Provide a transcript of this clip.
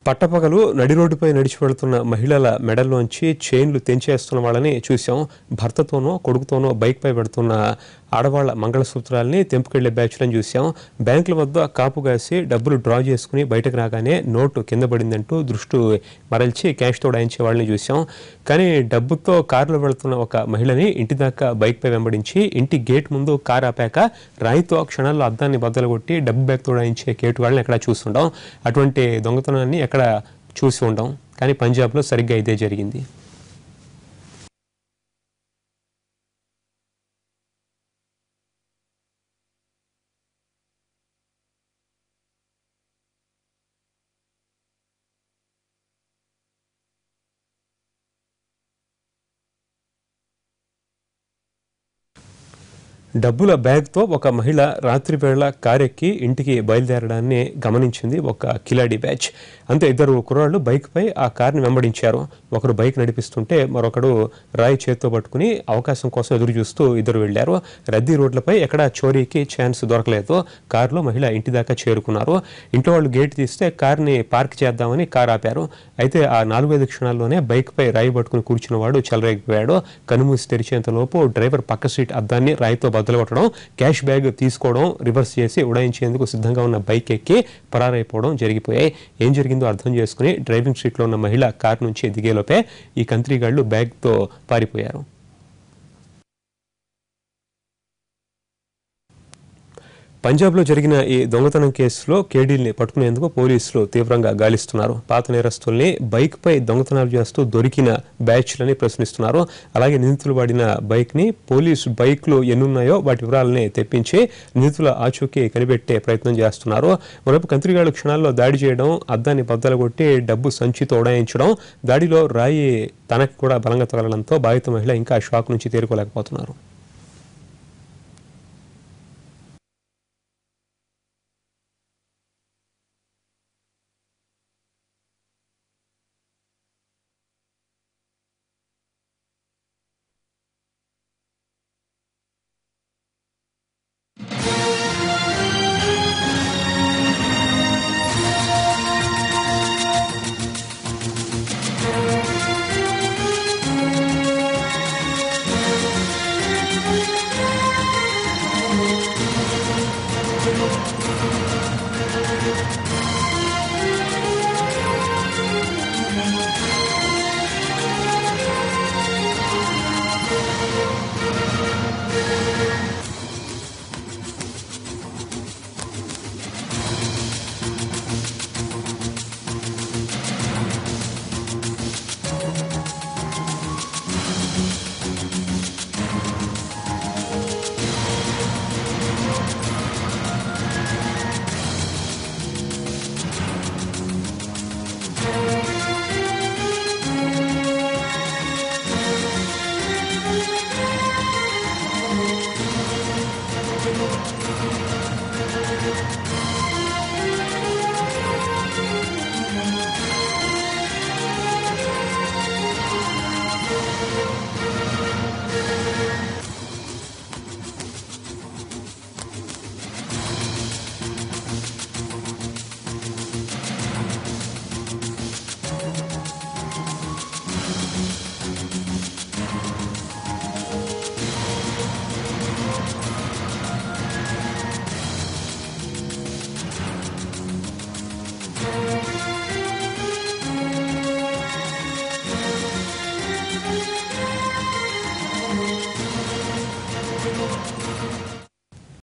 పట్టపగలు నడి రోడ్డుపై నడిచి వెళుతున్న మహిళల మెడల్లోంచి చైన్లు తెంచేస్తున్న వాళ్ళని చూసాం. భర్తతోనో కొడుకుతోనో బైక్పై పెడుతున్న ఆడవాళ్ల మంగళసూత్రాలని తెంపుకెళ్లే బ్యాచ్లను చూసాం. బ్యాంకుల వద్ద కాపుగాసి డబ్బులు డ్రా చేసుకుని బయటకు రాగానే నోటు కింద పడిందంటూ దృష్టి మరల్చి క్యాష్ తోడాయించే వాళ్ళని చూసాం. కానీ డబ్బుతో కారులో వెళుతున్న ఒక మహిళని ఇంటి దాకా బైక్పై వెంబడించి ఇంటి గేట్ ముందు కారు ఆపాక రాయితో క్షణాల్లో అద్దాన్ని బద్దలు కొట్టి డబ్బు బ్యాగ్ తోడాయించే కేటుగాళ్ళని ఎక్కడా చూస్తుంటాం. అటువంటి దొంగతనాన్ని ఎక్కడ చూసి ఉంటాం. కానీ పంజాబ్లో సరిగ్గా ఇదే జరిగింది. డబ్బుల బ్యాగ్తో ఒక మహిళ రాత్రివేళ కారెక్కి ఇంటికి బయలుదేరడాన్ని గమనించింది ఒక కిలాడి బ్యాచ్. అంతే, ఇద్దరు కుర్రాళ్ళు బైక్పై ఆ కార్ని వెంబడించారు. ఒకరు బైక్ నడిపిస్తుంటే మరొకడు రాయి చేత్తో పట్టుకుని అవకాశం కోసం ఎదురు చూస్తూ ఇద్దరు వెళ్లారు. రద్దీ రోడ్లపై ఎక్కడా చోరీకి ఛాన్స్ దొరకలేదు. కారులో మహిళ ఇంటి దాకా చేరుకున్నారు. ఇంట్లో వాళ్ళు గేట్ తీస్తే కార్ని పార్క్ చేద్దామని కారు ఆపారు. అయితే ఆ 4-5 క్షణాల్లోనే బైక్పై రాయి పట్టుకుని కూర్చున్నవాడు చెలరేగిపోయాడు. కనుమూసి తెరిచేంతలోపు డ్రైవర్ పక్క సీట్ అద్దాన్ని రాయితో బద్దలు కొట్టడం, క్యాష్ బ్యాగ్ తీసుకోవడం, రివర్స్ చేసి ఉడాయించేందుకు సిద్ధంగా ఉన్న బైక్ ఎక్కి పరారైపోవడం జరిగిపోయాయి. ఏం జరిగిందో అర్థం చేసుకుని డ్రైవింగ్ సీట్లో ఉన్న మహిళ కారు నుంచి దిగేలోపే ఈ కంత్రీగాళ్లు బ్యాగ్తో పారిపోయారు. పంజాబ్లో జరిగిన ఈ దొంగతనం కేసులో కేడీల్ని పట్టుకునేందుకు పోలీసులు తీవ్రంగా గాలిస్తున్నారు. పాత నేరస్తుల్ని బైక్పై దొంగతనాలు చేస్తూ దొరికిన బ్యాచ్లని ప్రశ్నిస్తున్నారు. అలాగే నిందితులు వాడిన బైక్ని, పోలీసు బైక్లు ఎన్నున్నాయో వాటి వివరాలని తెప్పించి నిందితుల ఆచూకీ కనిపెట్టే ప్రయత్నం చేస్తున్నారు. మరోవైపు కంత్రిగాళ్లు క్షణాల్లో దాడి చేయడం, అద్దాన్ని బద్దలుగొట్టి డబ్బు సంచితో ఉడాయించడం, దాడిలో రాయి తనకు కూడా బలంగా తగలడంతో బాధిత మహిళ ఇంకా షాక్ నుంచి తేరుకోలేకపోతున్నారు.